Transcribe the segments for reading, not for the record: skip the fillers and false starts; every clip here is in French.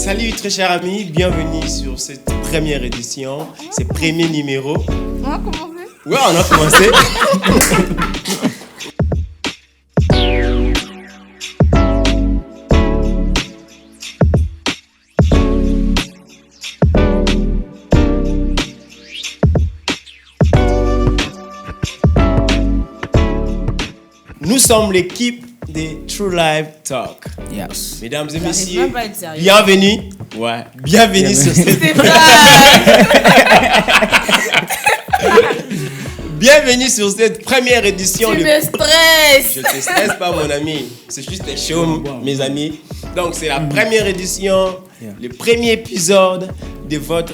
Salut très chers amis, bienvenue sur cette première édition, ce premier numéro. On a commencé? Ouais, on a commencé. Nous sommes l'équipe des True Live Talk. Yes. Mesdames et messieurs, même pas à être sérieux. bienvenue. Ouais, bienvenue sur cette... Bienvenue sur cette première édition. Tu me stresses. Je te stresse pas, mon ami. C'est juste des shows, mes amis. Donc, c'est la première édition, le premier épisode de votre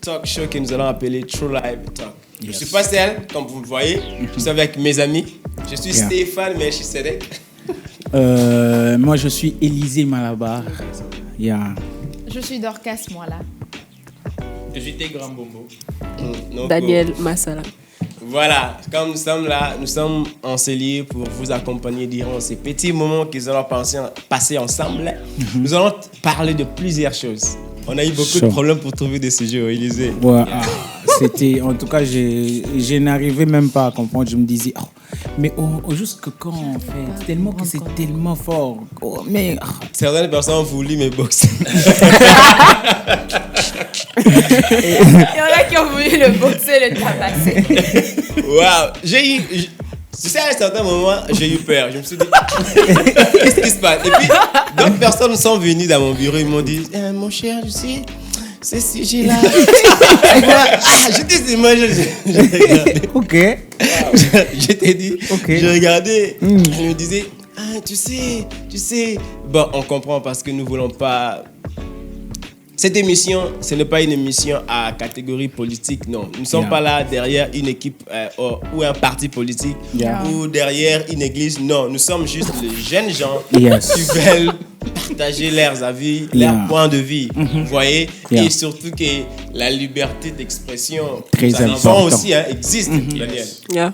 talk show que nous allons appeler True Live Talk. Je ne suis pas seul, comme vous le voyez. Je suis avec mes amis. Je suis Stéphane, mais je suis Cédric. Moi, je suis Élisée Malabar. Yeah. Je suis Dorcas, moi là. Je suis Grand Bombo. Donc, Daniel Massala. Voilà, comme nous sommes là, nous sommes encelés pour vous accompagner durant ces petits moments que nous allons passer ensemble. Nous allons parler de plusieurs choses. On a eu beaucoup de problèmes pour trouver des sujets, Élisée. Ouais, c'était, en tout cas, je n'arrivais même pas à comprendre. Je me disais, mais juste que quand on fait, tellement que c'est tellement fort. Certaines personnes ont voulu mes box. Il y en a qui ont voulu le boxer, le tabasser. Waouh, tu sais, à un certain moment, j'ai eu peur. Je me suis dit, qu'est-ce qui se passe? Et puis, d'autres personnes sont venues dans mon bureau, ils m'ont dit, mon cher, tu sais, ce sujet-là. Je t'ai dit, moi, j'ai regardé. Ok. Je t'ai dit, j'ai regardé. Je me disais, tu sais. Bon, on comprend parce que nous ne voulons pas. Cette émission, ce n'est pas une émission à catégorie politique, non. Nous ne sommes pas là derrière une équipe ou un parti politique ou derrière une église, non. Nous sommes juste les jeunes gens qui veulent partager leurs avis, leurs points de vie, vous voyez. Et surtout que la liberté d'expression, très important aussi, existe, Daniel. La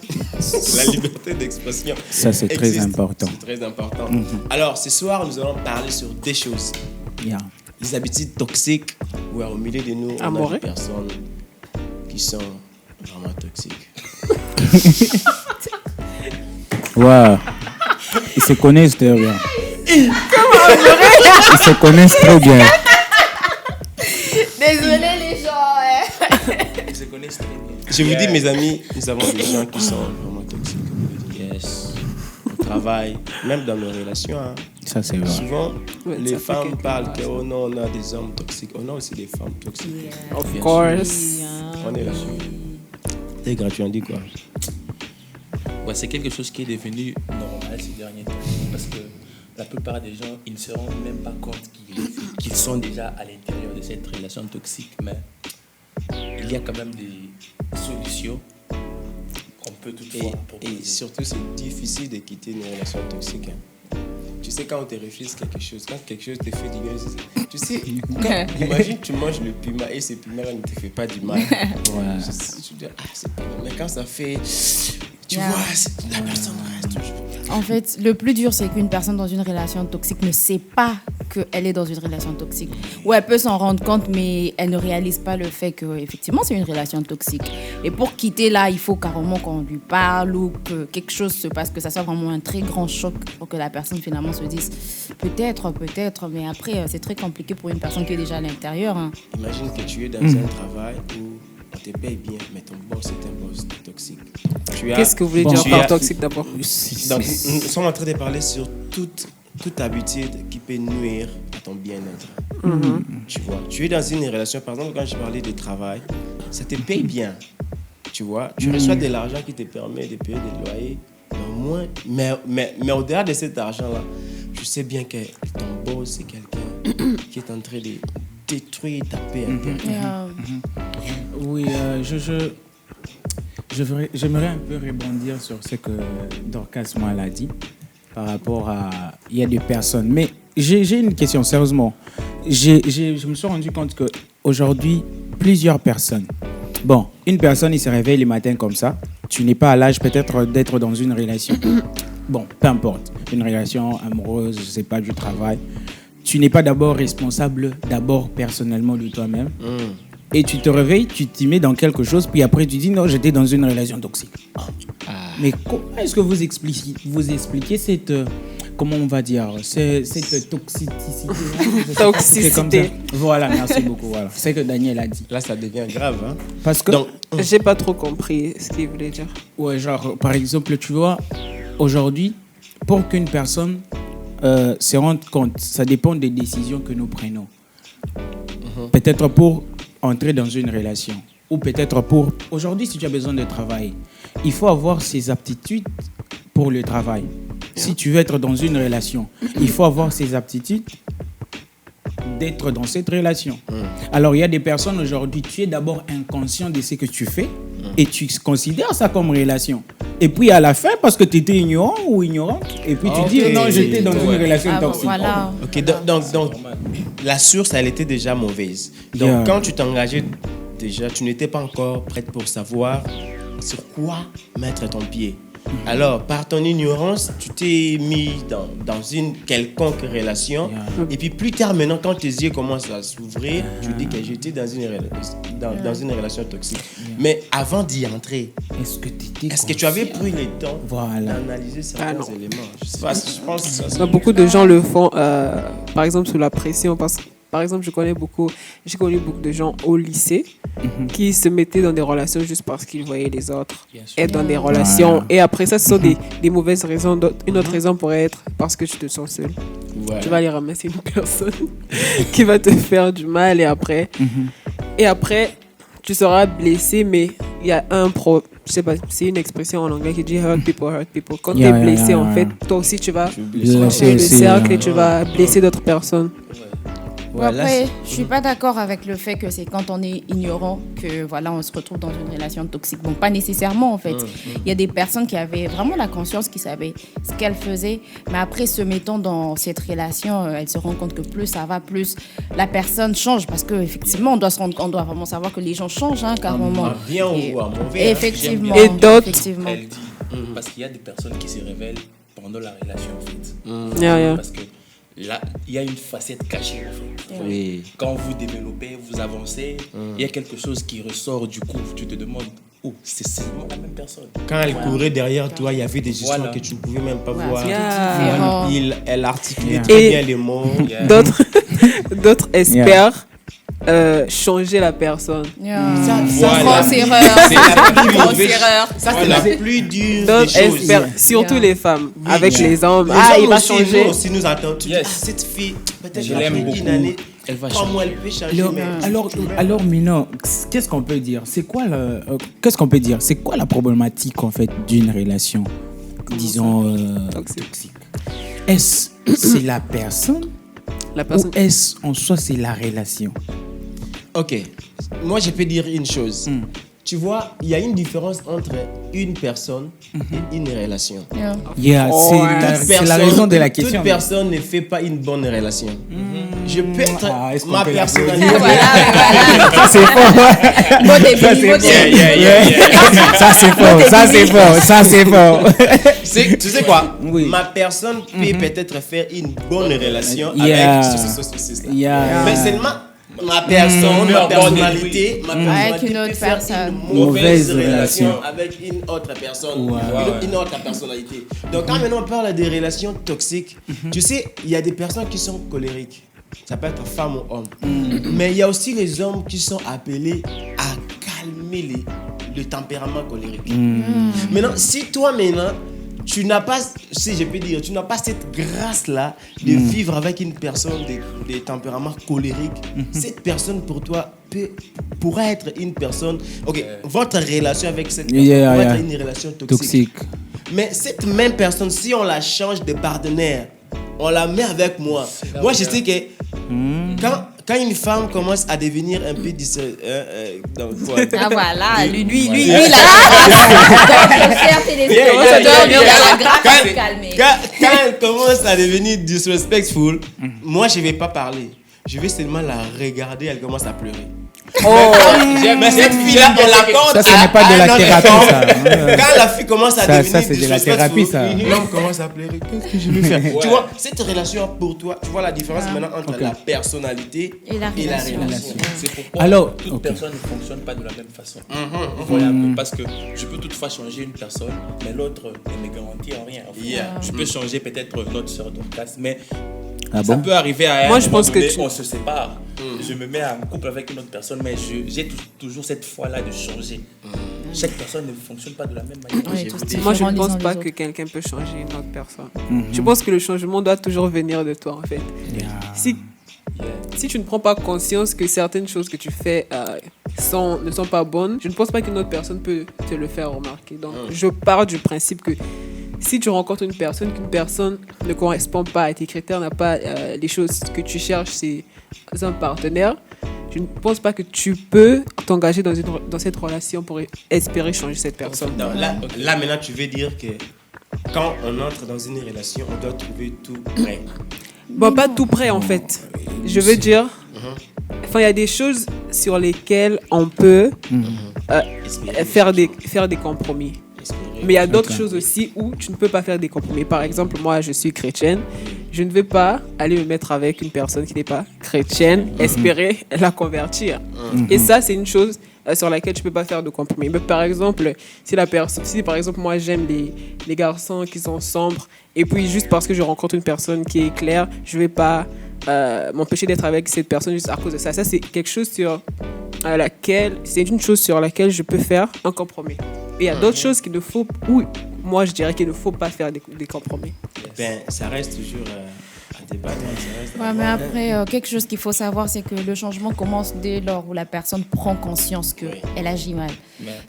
liberté d'expression. Ça, c'est très important. C'est très important. Alors, ce soir, nous allons parler sur des choses. Les habitudes toxiques, au milieu de nous, on a des personnes qui sont vraiment toxiques. Wow. Ils se connaissent très bien. Ils se connaissent trop bien. Désolé les gens. Ils se connaissent très bien. Je vous dis, mes amis, nous avons des gens qui sont vraiment toxiques. Yes. Au travail, même dans nos relations. Ça, c'est vrai. Souvent, les femmes parlent que non, on a des hommes toxiques. On a aussi des femmes toxiques. Of course. On est là-dessus. C'est gratuit, on dit quoi? Ouais, c'est quelque chose qui est devenu normal ces derniers temps. Parce que la plupart des gens, ils ne se rendent même pas compte qu'ils sont déjà à l'intérieur de cette relation toxique. Mais il y a quand même des solutions qu'on peut toutefois proposer. Et surtout, c'est difficile de quitter une relation toxique. Tu sais, quand on te refuse quelque chose, quand quelque chose te fait du bien, tu sais, imagine tu manges le piment et ce piment-là ne te fait pas du mal. Tu dis, c'est pas mal. Mais quand ça fait, tu vois, la personne reste toujours. En fait, le plus dur, c'est qu'une personne dans une relation toxique ne sait pas qu'elle est dans une relation toxique. Ou elle peut s'en rendre compte, mais elle ne réalise pas le fait qu'effectivement, c'est une relation toxique. Et pour quitter là, il faut carrément qu'on lui parle ou que quelque chose se passe, que ça soit vraiment un très grand choc pour que la personne finalement se dise peut-être, mais après, c'est très compliqué pour une personne qui est déjà à l'intérieur. Imagine que tu es dans un travail où on te paye bien, mais ton boss est un boss toxique. Qu'est-ce que vous voulez dire par toxique d'abord? Donc, nous sommes en train de parler sur toute habitude qui peut nuire à ton bien-être. Tu vois, tu es dans une relation, par exemple, quand je parlais de travail, ça te paye bien. Tu vois, tu reçois de l'argent qui te permet de payer des loyers, mais au-delà de cet argent-là, je sais bien que ton boss, c'est quelqu'un qui est en train de détruire ta paix intérieure. Oui, j'aimerais un peu rebondir sur ce que Dorcas moi l'a dit par rapport à il y a des personnes. Mais j'ai une question, sérieusement. Je me suis rendu compte qu'aujourd'hui, plusieurs personnes. Bon, une personne, il se réveille le matin comme ça. Tu n'es pas à l'âge peut-être d'être dans une relation. Bon, peu importe. Une relation amoureuse, je ne sais pas, du travail. tu n'es pas d'abord responsable, personnellement de toi-même. Et tu te réveilles, tu t'y mets dans quelque chose, puis après tu dis non, j'étais dans une relation toxique. Mais comment est-ce que vous expliquez cette, comment on va dire, cette toxicité? Toxicité. Voilà, merci beaucoup. Voilà. C'est ce que Daniel a dit. Là, ça devient grave. Hein? Parce que... Donc, j'ai pas trop compris ce qu'il voulait dire. Ouais, genre, par exemple, tu vois, aujourd'hui, pour qu'une personne se rende compte, ça dépend des décisions que nous prenons. Peut-être pour entrer dans une relation, ou peut-être pour... Aujourd'hui, si tu as besoin de travailler, il faut avoir ses aptitudes pour le travail. Si tu veux être dans une relation, il faut avoir ses aptitudes d'être dans cette relation. Alors, il y a des personnes aujourd'hui, tu es d'abord inconscient de ce que tu fais et tu considères ça comme relation. Et puis à la fin, parce que tu étais ignorant ou ignorante, et puis tu dis non, j'étais dans une relation toxique. Voilà. Ok, donc la source, elle était déjà mauvaise. Donc quand tu t'engageais déjà, tu n'étais pas encore prête pour savoir sur quoi mettre ton pied. Alors, par ton ignorance, tu t'es mis dans une quelconque relation. Et puis plus tard, maintenant, quand tes yeux commencent à s'ouvrir, tu dis que j'étais dans une relation toxique. Mais avant d'y entrer, est-ce que tu avais pris le temps d'analyser certains éléments? Je pense que ça, beaucoup de gens le font, par exemple, sous la pression. Parce que, par exemple, j'ai connu beaucoup de gens au lycée qui se mettaient dans des relations juste parce qu'ils voyaient les autres être dans des relations. Et après ça, ce sont des mauvaises raisons. Une autre raison pourrait être parce que tu te sens seul. Tu vas aller ramasser une personne qui va te faire du mal et après, tu seras blessé, mais il y a je sais pas, c'est une expression en anglais qui dit hurt people. Quand tu es blessé, en fait, toi aussi, tu vas changer le cercle et tu vas blesser d'autres personnes. Après, je suis pas d'accord avec le fait que c'est quand on est ignorant que voilà, on se retrouve dans une relation toxique. Bon, pas nécessairement en fait. Il y a des personnes qui avaient vraiment la conscience, qui savaient ce qu'elles faisaient, mais après se mettant dans cette relation, elles se rendent compte que plus ça va, plus la personne change, parce que effectivement, on doit vraiment savoir que les gens changent, carrément. Bien ou à mauvais. Effectivement. Et d'autres. Elle dit parce qu'il y a des personnes qui se révèlent pendant la relation en fait. Parce que là, il y a une facette cachée en fait. Oui. Quand vous développez, vous avancez, il y a quelque chose qui ressort du coup. Tu te demandes, c'est seulement la même personne. Quand elle courait derrière toi, il y avait des histoires que tu ne pouvais même pas voir. Elle articulait très bien les mots. D'autres espèrent changer la personne. Grosse erreur. Ça, c'est la plus dure des choses. Surtout les femmes. Avec les hommes. Il va changer. Nous aussi, nous attendons. Cette fille, peut-être je l'aime beaucoup. Elle va changer. Elle peut changer. Alors, Mina, qu'est-ce qu'on peut dire? C'est quoi la problématique en fait d'une relation, disons toxique? Est-ce c'est la personne ou est-ce en soi c'est la relation? Ok, moi je peux dire une chose. Tu vois, il y a une différence entre une personne et une relation. C'est la raison de la question. Toute personne ne fait pas une bonne relation. Je peux être ma personnalité. Ça c'est fort. Ça c'est fort. Tu sais quoi? Ma personne peut peut-être faire une bonne relation avec ce. Mais seulement ma personne, ma personnalité peut faire une mauvaise relation avec une autre personne, une autre personnalité. Donc quand maintenant on parle des relations toxiques, tu sais, il y a des personnes qui sont colériques. Ça peut être femme ou homme. Mais il y a aussi les hommes qui sont appelés à calmer le tempérament colérique. Maintenant, si toi maintenant, tu n'as pas, si je peux dire, tu n'as pas cette grâce-là de vivre avec une personne de tempérament colérique. Cette personne pour toi pourrait être une personne. Ok, votre relation avec cette personne pourrait être une relation toxique. Mais cette même personne, si on la change de partenaire, on la met avec moi. Moi, je sais que quand une femme commence à devenir un peu voilà, lui, quand elle commence à devenir disrespectful, moi, je ne vais pas parler. Je vais seulement la regarder, elle commence à pleurer. Mais cette fille-là, on l'accorde. Ça, ce n'est pas de la thérapie, ça. Quand la fille commence à devenir ça, c'est de la thérapie, ça. L'homme commence à pleurer. Qu'est-ce que je vais faire? Tu vois, cette relation pour toi, tu vois la différence maintenant entre la personnalité Et la relation. C'est pourquoi Alors, toute personne ne fonctionne pas de la même façon. Voilà, parce que je peux toutefois changer une personne, mais l'autre ne me garantit en rien. Je peux changer peut-être notre sœur Dorcas, mais ça peut arriver à un Moi, je pense donné, que on se sépare. Je me mets en couple avec une autre personne, mais j'ai toujours cette foi-là de changer. Chaque personne ne fonctionne pas de la même manière. Moi, je ne pense pas que quelqu'un peut changer une autre personne. Je pense que le changement doit toujours venir de toi, en fait. Si tu ne prends pas conscience que certaines choses que tu fais ne sont pas bonnes, je ne pense pas qu'une autre personne peut te le faire remarquer. Donc, je pars du principe que si tu rencontres une personne, qu'une personne ne correspond pas à tes critères, n'a pas les choses que tu cherches, c'est un partenaire, je ne pense pas que tu peux t'engager dans cette relation pour espérer changer cette personne. Là, maintenant, tu veux dire que quand on entre dans une relation, on doit trouver tout prêt. Bon, pas tout prêt, en fait. Je veux dire, il y a des choses sur lesquelles on peut faire des compromis. Mais il y a d'autres choses aussi où tu ne peux pas faire des compromis. Par exemple, moi, je suis chrétienne. Je ne vais pas aller me mettre avec une personne qui n'est pas chrétienne, espérer la convertir. Et ça, c'est une chose sur laquelle je ne peux pas faire de compromis. Mais par exemple, si par exemple, moi, j'aime les garçons qui sont sombres, et puis juste parce que je rencontre une personne qui est claire, je ne vais pas m'empêcher d'être avec cette personne juste à cause de ça. Ça, c'est quelque chose c'est une chose sur laquelle je peux faire un compromis. Et il y a d'autres choses moi je dirais qu'il ne faut pas faire des compromis. Ça reste toujours à débattre. Mais après, quelque chose qu'il faut savoir, c'est que le changement commence dès lors où la personne prend conscience qu'elle agit mal.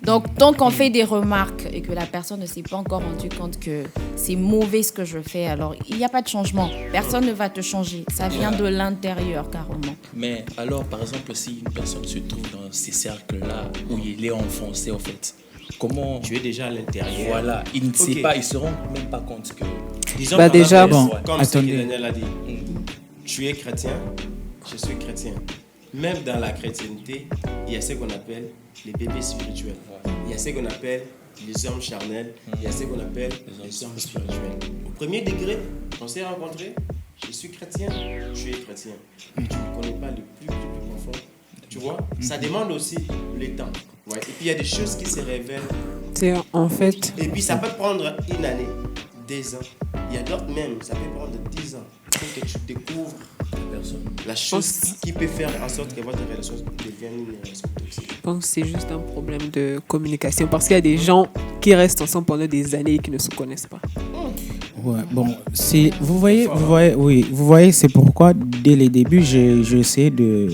Donc, tant qu'on fait des remarques et que la personne ne s'est pas encore rendu compte que c'est mauvais ce que je fais, alors il n'y a pas de changement. Personne ne va te changer. Ça vient de l'intérieur, carrément. Mais alors, par exemple, si une personne se trouve dans ces cercles-là où il est enfoncé, en fait, comment tu es déjà à l'intérieur. Voilà, ils ne savent pas, ils se rendent même pas compte que. Disons déjà, comme ce que Daniel a dit, tu es chrétien, je suis chrétien. Même dans la chrétienté, il y a ce qu'on appelle les bébés spirituels. Il y a ce qu'on appelle les hommes charnels. Il y a ce qu'on appelle les hommes spirituels. Au premier degré, on s'est rencontrés, je suis chrétien, tu es chrétien. Tu ne connais pas le plus profond. Tu vois, ça demande aussi le temps. Et puis il y a des choses qui se révèlent. C'est en fait. Et puis ça peut prendre une année, 2 ans. Il y a d'autres même, ça peut prendre 10 ans pour que tu découvres la chose qui peut faire en sorte que votre relation devienne une relation toxique. Je pense que c'est juste un problème de communication parce qu'il y a des gens qui restent ensemble pendant des années et qui ne se connaissent pas. Ouais, bon, vous voyez, c'est pourquoi dès les débuts, j'ai essayé de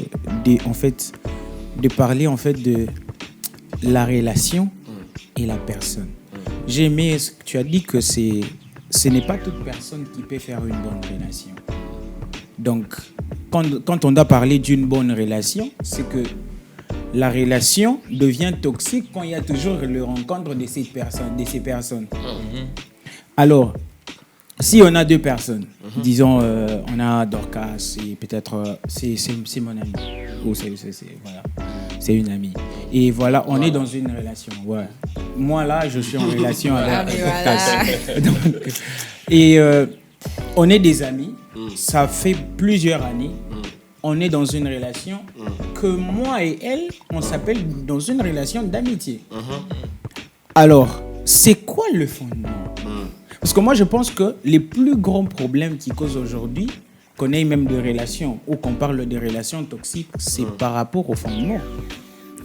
parler en fait de la relation et la personne. J'ai aimé ce que tu as dit, que ce n'est pas toute personne qui peut faire une bonne relation. Donc, quand on doit parler d'une bonne relation, c'est que la relation devient toxique quand il y a toujours le rencontre de ces personnes. Alors, si on a 2 personnes, disons, on a Dorcas et peut-être c'est mon ami, ou c'est une amie. Et voilà, on est dans une relation. Ouais. Moi là, je suis en relation avec Dorcas. Et on est des amis. Ça fait plusieurs années. On est dans une relation que moi et elle, on s'appelle dans une relation d'amitié. Alors, c'est quoi le fondement? Parce que moi, je pense que les plus grands problèmes qui causent aujourd'hui, qu'on ait même des relations ou qu'on parle de relations toxiques, c'est par rapport au fondement.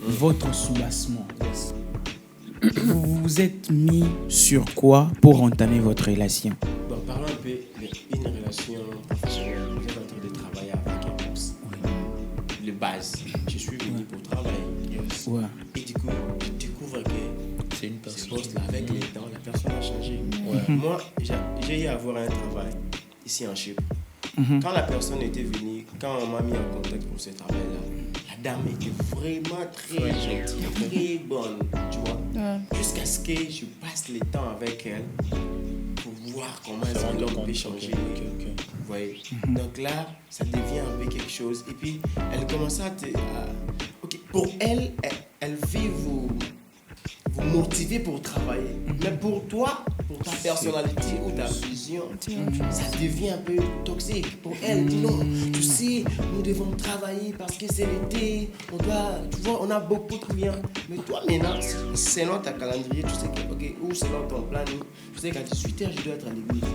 Votre soubassement. Vous vous êtes mis sur quoi pour entamer votre relation? Bon, parlons un peu d'une relation professionnelle. Vous êtes en train de travailler avec un boss. Le base. Je suis venu pour travailler. Et du coup, je découvre que c'est une personne. Ce poste-là, avec les temps, la personne a changé. Moi, j'ai eu à avoir un travail ici en Chypre. Quand la personne était venue, quand on m'a mis en contact pour ce travail-là, la dame était vraiment très gentille, très bonne, tu vois. Jusqu'à ce que je passe le temps avec elle pour voir comment elle peut changer. Vous voyez. Donc là, ça devient un peu quelque chose. Et puis, elle commençait à te... pour elle veut vous motiver pour travailler. Mais pour toi, pour ta personnalité ou ta vision, ça devient un peu toxique. Pour elle, dit non, tu sais, nous devons travailler parce que c'est l'été, on doit, tu vois, on a beaucoup de clients. Mais toi, maintenant, selon ta calendrier, tu sais que, ok, ou selon ton planning, tu sais qu'à 18h, je dois être à l'église.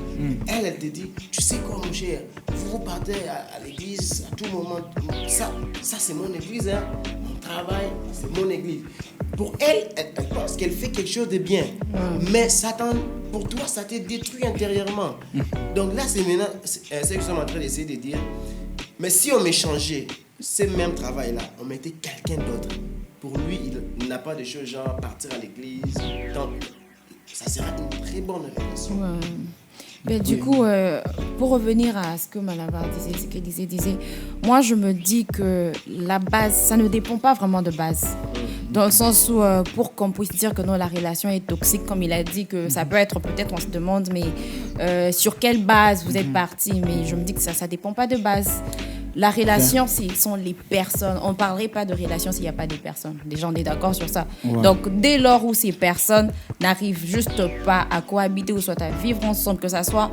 Elle te dit, tu sais quoi, mon cher, vous partez à l'église à tout moment. Ça c'est mon église, hein. Mon travail, c'est mon église. Pour elle, elle pense qu'elle fait quelque chose de bien. Mais pour toi, ça te détruit intérieurement. Donc là, c'est maintenant, c'est ce que nous sommes en train d'essayer de dire. Mais si on m'échangeait ce même travail-là, on mettait quelqu'un d'autre. Pour lui, il n'a pas de choses genre partir à l'église. Donc, ça sera une très bonne relation. Mais du coup, pour revenir à ce que Malabar disait, ce qu'il disait, moi je me dis que la base, ça ne dépend pas vraiment de base. Dans le sens où, pour qu'on puisse dire que non, la relation est toxique, comme il a dit, que ça peut être, peut-être on se demande, mais sur quelle base vous êtes partis. Mais je me dis que ça ne dépend pas de base. La relation, ce sont les personnes. On ne parlerait pas de relation s'il n'y a pas de personnes. Déjà, on est d'accord sur ça. Donc, dès lors où ces personnes n'arrivent juste pas à cohabiter ou soit à vivre ensemble, que ça soit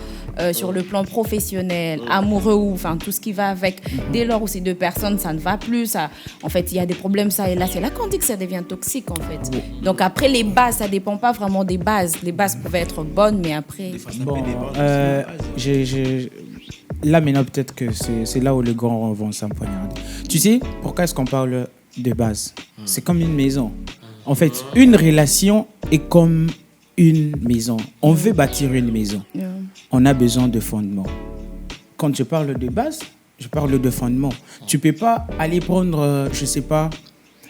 sur le plan professionnel, amoureux ou enfin tout ce qui va avec, dès lors où ces deux personnes, ça ne va plus, en fait, il y a des problèmes, ça et là. C'est là qu'on dit que ça devient toxique, en fait. Donc, après, les bases, ça ne dépend pas vraiment des bases. Les bases peuvent être bonnes, mais après... Bon, là, maintenant, peut-être que c'est là où les grands vont s'empoignarder. Tu sais, pourquoi est-ce qu'on parle de base? C'est comme une maison. En fait, une relation est comme une maison. On veut bâtir une maison. On a besoin de fondement. Quand je parle de base, je parle de fondement. Tu ne peux pas aller prendre, je ne sais pas,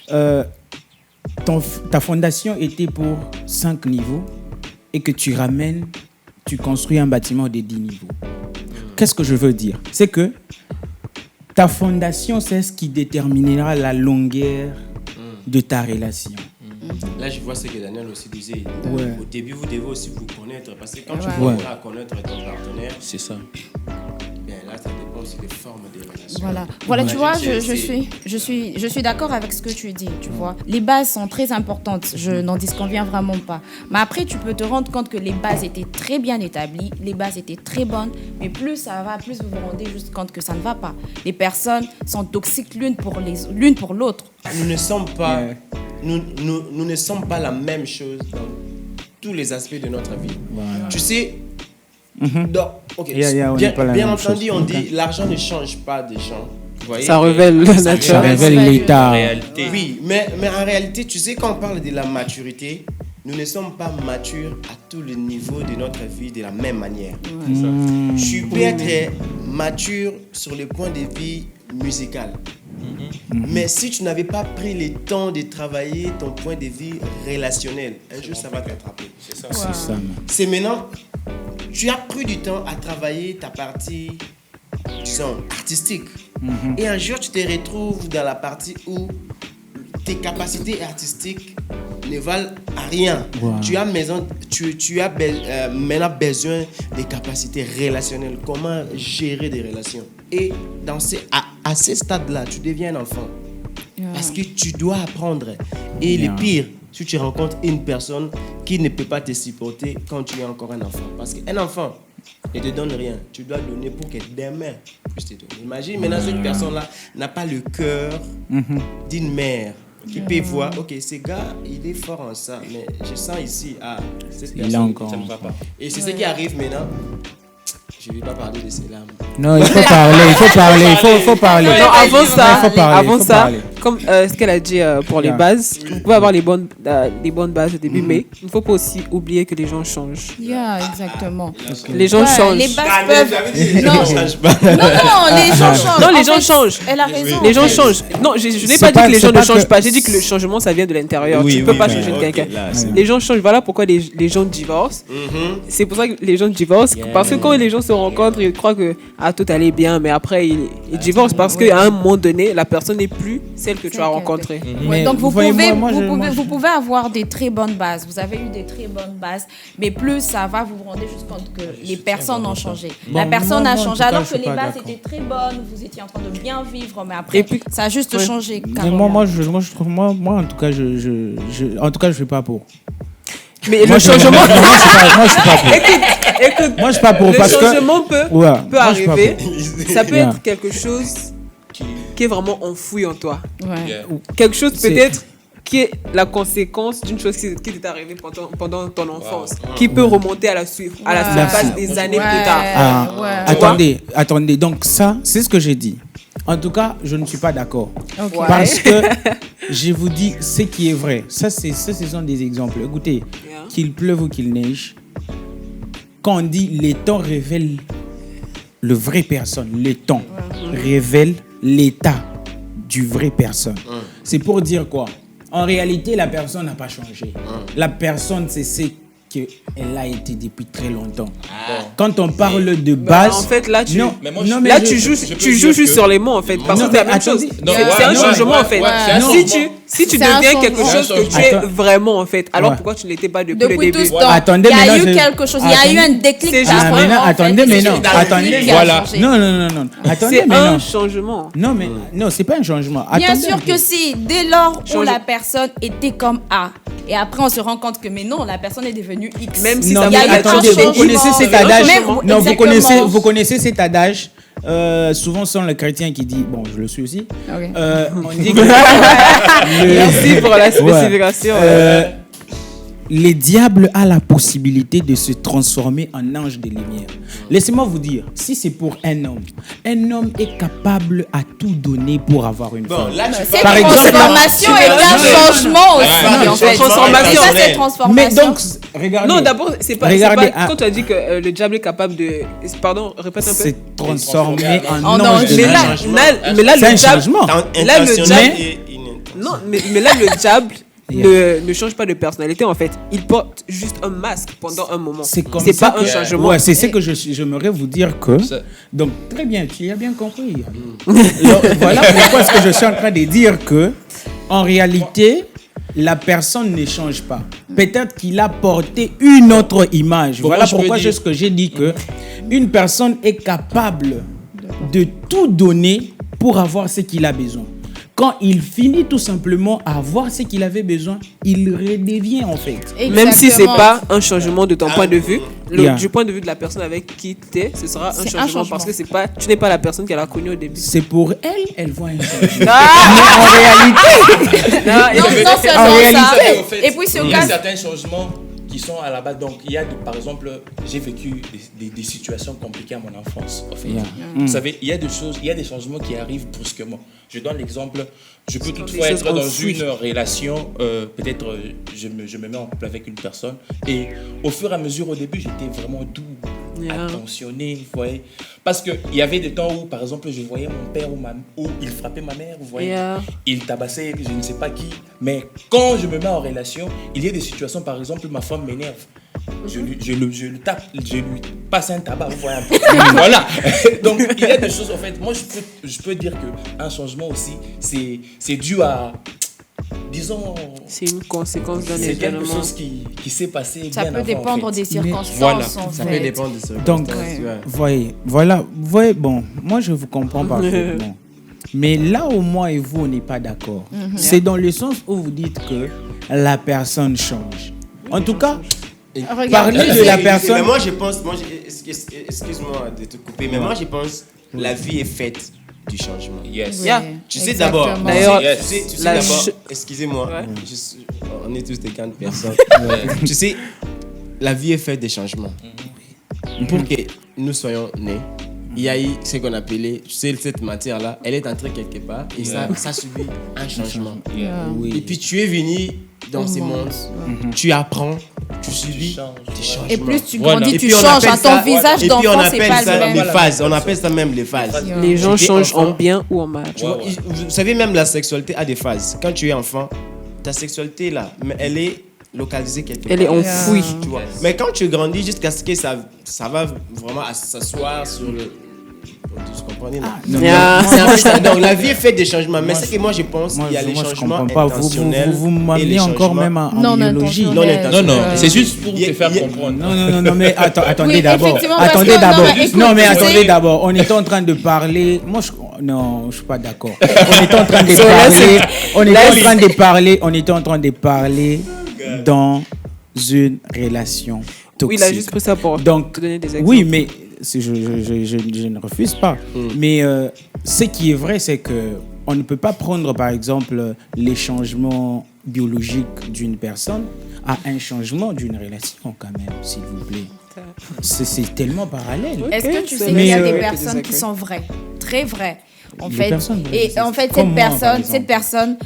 ta fondation était pour 5 niveaux et que tu construis un bâtiment de 10 niveaux. Qu'est-ce que je veux dire? C'est que ta fondation, c'est ce qui déterminera la longueur de ta relation. Là, je vois ce que Daniel aussi disait. Au début, vous devez aussi vous connaître. Parce que quand tu apprends à connaître ton partenaire, c'est ça. Bien, là, ça dépend aussi des formes de relations. Voilà, tu vois, je suis d'accord avec ce que tu dis, tu vois. Les bases sont très importantes, je n'en disconviens vraiment pas. Mais après, tu peux te rendre compte que les bases étaient très bien établies, les bases étaient très bonnes, mais plus ça va, plus vous vous rendez juste compte que ça ne va pas. Les personnes sont toxiques l'une pour l'autre. Nous ne sommes pas... Nous ne sommes pas la même chose dans tous les aspects de notre vie. Tu sais, bien entendu, on dit l'argent ne change pas des gens. Ça révèle la nature. Ça révèle l'état. Oui, mais en réalité, tu sais, quand on parle de la maturité, nous ne sommes pas matures à tous les niveaux de notre vie de la même manière. Tu peux être mature sur le point de vue musical. Mais si tu n'avais pas pris le temps de travailler ton point de vue relationnel, un jour ça va t'attraper. C'est ça. C'est maintenant, tu as pris du temps à travailler ta partie, disons, artistique. Et un jour tu te retrouves dans la partie où tes capacités artistiques ne valent à rien. Tu as maintenant besoin des capacités relationnelles. Comment gérer des relations? Et à ce stade-là, tu deviens un enfant. Parce que tu dois apprendre. Et le pire, si tu rencontres une personne qui ne peut pas te supporter quand tu es encore un enfant. Parce qu'un enfant ne te donne rien. Tu dois donner pour que demain puisse te donner. Imagine maintenant cette personne-là n'a pas le cœur d'une mère qui peut voir, ok, ce gars, il est fort en ça, mais je sens ici, cette personne, ça ne va pas. Et c'est ce qui arrive maintenant. Je ne vais pas parler de cela. Non, il faut parler. Non, avant ça, comme ce qu'elle a dit pour les bases, vous pouvez avoir les bonnes bases au début, mais il ne faut pas aussi oublier que les gens changent. Exactement. Les gens changent. Les bases peuvent... Non, les gens changent. Non, les gens changent. Elle a raison. Les gens changent. Non, je n'ai pas dit que les gens ne changent pas. J'ai dit que le changement, ça vient de l'intérieur. Tu ne peux pas changer de quelqu'un. Les gens changent. Voilà pourquoi les gens divorcent. C'est pour ça que les gens divorcent. Parce que quand les gens se rencontrent, ils croient que tout allait bien, mais après, ils divorcent parce qu'à un moment donné, la personne n'est plus celle que tu as rencontrée. Ouais, donc vous pouvez avoir des très bonnes bases. Vous avez eu des très bonnes bases, mais plus ça va, vous vous rendez juste compte que les personnes ont changé. La personne a changé alors que les bases étaient très bonnes, vous étiez en train de bien vivre, mais après ça a juste changé. Moi, je trouve, moi, en tout cas, je suis pas pour. Mais le changement, moi, je suis pas pour. Écoute, moi, je suis pas pour parce que le changement peut arriver. Ça peut être quelque chose qui est vraiment enfoui en toi. Ouais. Quelque chose peut-être qui est la conséquence d'une chose qui t'est arrivée pendant ton enfance, qui peut remonter à la surface des années plus tard. Attendez, donc ça, c'est ce que j'ai dit. En tout cas, je ne suis pas d'accord. Okay. Parce que je vous dis ce qui est vrai. Ça, ce sont des exemples. Écoutez, qu'il pleuve ou qu'il neige, quand on dit les temps révèlent le vrai personne, les temps révèlent l'état du vrai personne. C'est pour dire quoi? En réalité, la personne n'a pas changé. La personne, c'est ce qu'elle a été depuis très longtemps. Quand on parle de base... en fait, là, tu joues juste sur les mots, en fait. Parce que c'est la même chose. C'est un changement, en fait. Si tu deviens quelque chose que tu es vraiment, en fait, alors pourquoi tu ne l'étais pas depuis le début? Tout ce temps, il y a eu quelque chose, il y a eu un déclic. Attendez, mais non. Voilà. Non. C'est un changement. Non, c'est pas un changement. Bien sûr que si, dès lors où la personne était comme A, et après on se rend compte que mais non, la personne est devenue X. Même si ça attendez, vous connaissez cet adage. Non, vous connaissez cet adage. Souvent, ce sont les chrétiens qui disent, bon, je le suis aussi. Okay. On dit que merci pour la spécification. Les diables ont la possibilité de se transformer en ange de lumière. Laissez-moi vous dire, si c'est pour un homme est capable à tout donner pour avoir une femme. Cette transformation est un changement aussi, en fait. Transformation. Ça, c'est transformation. Mais donc, regardez. Non, d'abord, c'est pas quand tu as dit que le diable est capable de... Pardon, répète un peu. C'est transformer en ange de lumière. Mais là, c'est un le diable... changement. Là, le diable... Non, mais là, le diable... Ne change pas de personnalité en fait. Il porte juste un masque pendant un moment. C'est pas un changement. Ouais, c'est ce que j'aimerais vous dire que. Donc très bien, tu as bien compris. Alors, voilà pourquoi est-ce que je suis en train de dire que en réalité la personne ne change pas. Peut-être qu'il a porté une autre image. Voilà pourquoi c'est ce que j'ai dit que une personne est capable de tout donner pour avoir ce qu'il a besoin. Quand il finit tout simplement à avoir ce qu'il avait besoin, il redevient en fait. Exactement. Même si c'est pas un changement de ton point de vue, du point de vue de la personne avec qui tu es, ce sera un changement parce que tu n'es pas la personne qu'elle a connue au début. C'est pour elle voit un changement. Mais en réalité, et puis c'est il y a certains changements qui sont à la base. Donc, il y a, par exemple, j'ai vécu des situations compliquées à mon enfance. En fait. Vous savez, il y a des changements qui arrivent brusquement. Je donne l'exemple, je peux toutefois être dans une relation, peut-être je me mets en couple avec une personne, et au fur et à mesure, au début, j'étais vraiment doux, attentionné, vous voyez. Parce qu'il y avait des temps où, par exemple, je voyais mon père où il frappait ma mère, vous voyez. Il tabassait je ne sais pas qui. Mais quand je me mets en relation, il y a des situations, par exemple, ma femme m'énerve. Je le tape, je lui passe un tabac, vous voyez un peu. Voilà. Donc, il y a des choses, en fait, moi, je peux dire qu'un changement aussi, c'est dû à... Disons, c'est une conséquence d'un événement. C'est quelque chose qui s'est passé ça bien peut avant, dépendre en fait. des circonstances. Voilà, en ça fait. peut dépendre des circonstances. Donc, voyez, bon, moi je vous comprends parfaitement. Mais là où moi et vous, on n'est pas d'accord, c'est dans le sens où vous dites que la personne change. En tout cas, parler de la personne... Mais moi je pense, excuse-moi de te couper, mais moi je pense la vie est faite du changement. Yes. Oui, tu sais d'abord, d'ailleurs, tu sais d'abord, excusez-moi, on est tous des grandes personnes. Tu sais, la vie est faite des changements. Pour que nous soyons nés, il y a eu ce qu'on appelait, tu sais, cette matière-là, elle est entrée quelque part et ça subit un changement. Et puis tu es venu dans ces mondes, tu apprends, tu subis des changements. Et plus tu grandis, tu changes. Ton visage d'enfant, c'est pas le même. Les phases, on appelle ça même les phases. Les gens changent en bien ou en mal. Vous savez, même la sexualité a des phases. Quand tu es enfant, ta sexualité là, elle est localisée quelque part. Elle est enfouie. Tu vois. Mais quand tu grandis jusqu'à ce que ça va vraiment s'asseoir sur Vous comprenez, non? C'est un peu ça. Donc la vie est faite des changements. Mais c'est que moi je pense qu'il y a les changements intentionnels. Vous m'amenez encore même en biologie. Non, c'est juste pour te faire comprendre. Non, mais attendez Oui, d'abord. effectivement, Attendez parce que- d'abord. non, mais écoute, Non, mais tu attendez sais- d'abord. On était en train de parler. Non, je suis pas d'accord. On était en train de parler. On était en train de parler dans une relation toxique. Oui, il a juste pris ça pour Donc, te donner des exemples. oui, mais je ne refuse pas. Mais ce qui est vrai, c'est que on ne peut pas prendre, par exemple, les changements biologiques d'une personne à un changement d'une relation, quand même, s'il vous plaît. C'est tellement parallèle. Est-ce que tu sais qu'il Mais, y a des ouais, personnes qui sont vraies, très vraies, en Les fait, personnes vraies, et c'est- en fait comme moi, par exemple. cette personne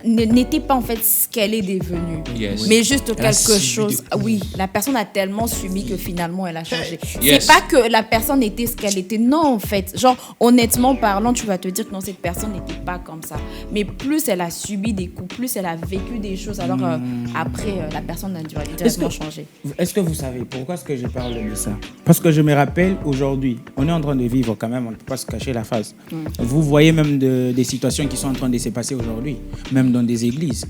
n'était pas en fait ce qu'elle est devenue, mais juste Elle a quelque subi chose. des Oui, la personne a tellement subi que finalement elle a changé. Yes. C'est pas que la personne était ce qu'elle était, non en fait. Genre honnêtement parlant, tu vas te dire que non, cette personne n'était pas comme ça. Mais plus elle a subi des coups, plus elle a vécu des choses, alors après la personne a directement changé. Est-ce que vous savez pourquoi est-ce que je parle de ça? Parce que je me rappelle aujourd'hui, on est en train de vivre quand même, on ne peut pas se cacher la face. Vous voyez même des situations qui sont en train de se passer aujourd'hui, même dans des églises.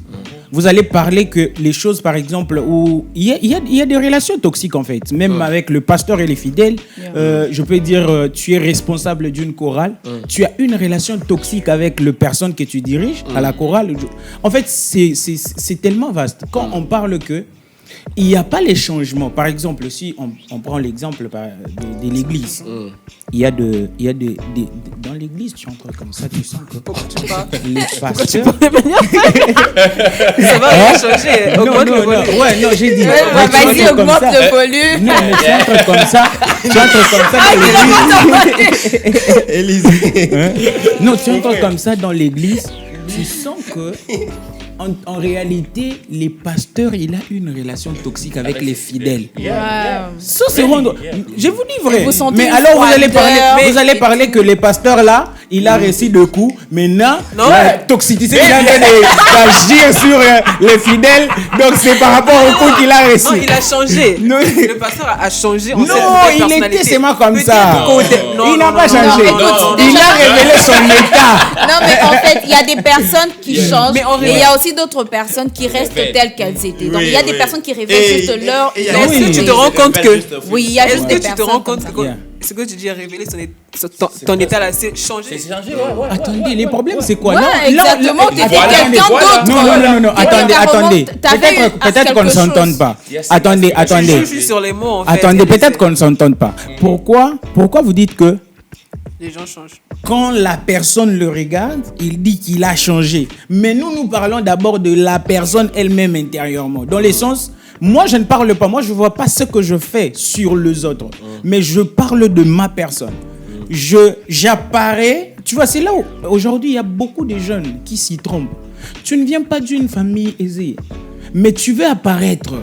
Vous allez parler que les choses, par exemple, où il y a des relations toxiques en fait, même avec le pasteur et les fidèles. Je peux dire, tu es responsable d'une chorale, tu as une relation toxique avec le personne que tu diriges à la chorale. En fait, c'est tellement vaste. Quand on parle que il n'y a pas les changements. Par exemple, si on prend l'exemple de l'église, il y a dans l'église, tu entres comme ça, tu sens que les pasteurs. Ça va rien changer. Augmente le volume. Ouais, non, j'ai dit. Ouais, tu vas-y, entres comme augmente ça. le volume. Non, mais tu entres comme ça. Dans l'église. Élysée. Non, tu entres comme ça dans l'église, tu sens que. En réalité, les pasteurs, il a une relation toxique avec les fidèles. Ça, c'est rendre. Je vous dis vrai. Vous sentez Mais une alors, froideur. vous allez parler que les pasteurs là, il a reçu de coups. Maintenant, Non. la toxicité qu'il a en train d'agir sur les fidèles. Donc, c'est par rapport au coup qu'il a reçu. Non, il a changé. Non. Le pasteur a changé en Non, cette nouvelle il personnalité. était seulement comme Peut-être ça. Il n'a pas changé. non, écoute, Il déjà- a révélé son état. Non, mais en fait, il y a des personnes qui changent, Mais en mais il y a aussi d'autres personnes qui restent telles qu'elles étaient. Donc, il y a des personnes qui révèlent juste leur. et il y a- leur- Est-ce que tu te rends compte que. Oui, il y a Est-ce juste que des tu te personnes rends comme compte ça. que ce que tu dis a révélé ton état là, c'est changé. C'est changé, ouais. Attendez, les problèmes, c'est quoi? Ouais, exactement, t'étais quelqu'un d'autre. Non, T'étais attendez. t'avais Peut-être qu'on ne quelque s'entende chose. pas. Yes, Attendez. Je joue sur les mots en fait. Attendez, peut-être qu'on ne s'entende pas. Pourquoi vous dites que Les gens changent. quand la personne le regarde, il dit qu'il a changé. Mais nous parlons d'abord de la personne elle-même intérieurement. Dans le sens, moi je ne parle pas, moi je ne vois pas ce que je fais sur les autres. Mais je parle de ma personne. J'apparais, tu vois, c'est là où aujourd'hui il y a beaucoup de jeunes qui s'y trompent. Tu ne viens pas d'une famille aisée, mais tu veux apparaître.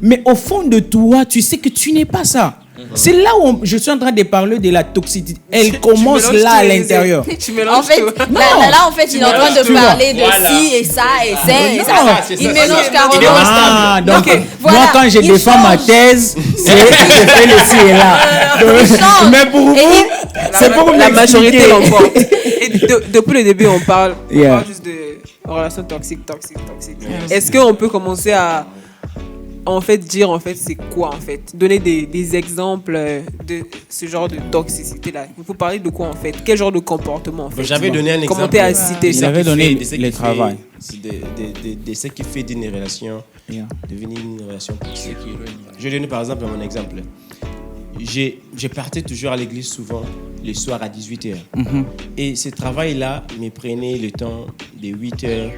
Mais au fond de toi, tu sais que tu n'es pas ça. C'est là où je suis en train de parler de la toxicité. Elle commence mélanges là tous à les- l'intérieur. Tu mélanges En fait, tout. là, en fait, il est en train de tu vois. parler de Voilà. ci et ça et ça et Non, ça. c'est Il ça, mélange c'est- carrément. Ah, donc Ok, moi voilà, quand je il défends ma change. thèse, c'est je fais le ci et là. change. Mais pour vous, Et c'est pour La majorité m'expliquer. l'emporte. Et depuis le début, on parle juste de relations toxiques. Est-ce qu'on peut commencer à en fait dire en fait c'est quoi en fait, donner des exemples de ce genre de toxicité là? Vous parlez de quoi en fait? Quel genre de comportement en fait? J'avais donné un exemple. Commenter à citer Il ça. avait donné de ce le qui travail. fait- de ce qui fait d'une relation devenir une relation toxique. Je vais donner par exemple mon exemple. Je partais toujours à l'église souvent le soir à 18h. Et ce travail-là me prenait le temps de 8h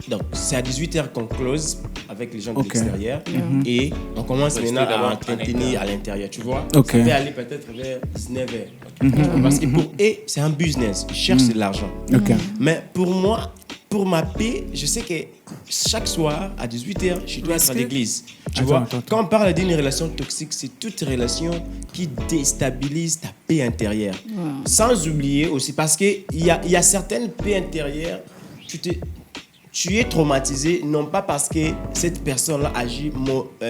donc c'est à 18h qu'on close avec les gens de l'extérieur et on commence maintenant à entretenir à l'intérieur, tu vois. Ok. Ça peut aller peut-être vers 19h. Parce que pour eux, c'est un business, ils cherchent de l'argent. Ok. Mais pour moi, pour ma paix, je sais que chaque soir à 18h, je dois être à l'église. Tu vois, quand on parle d'une relation toxique, c'est toute relation qui déstabilise ta paix intérieure. Sans oublier aussi, parce qu'il y a certaines paix intérieures, tu es traumatisé, non pas parce que cette personne-là agit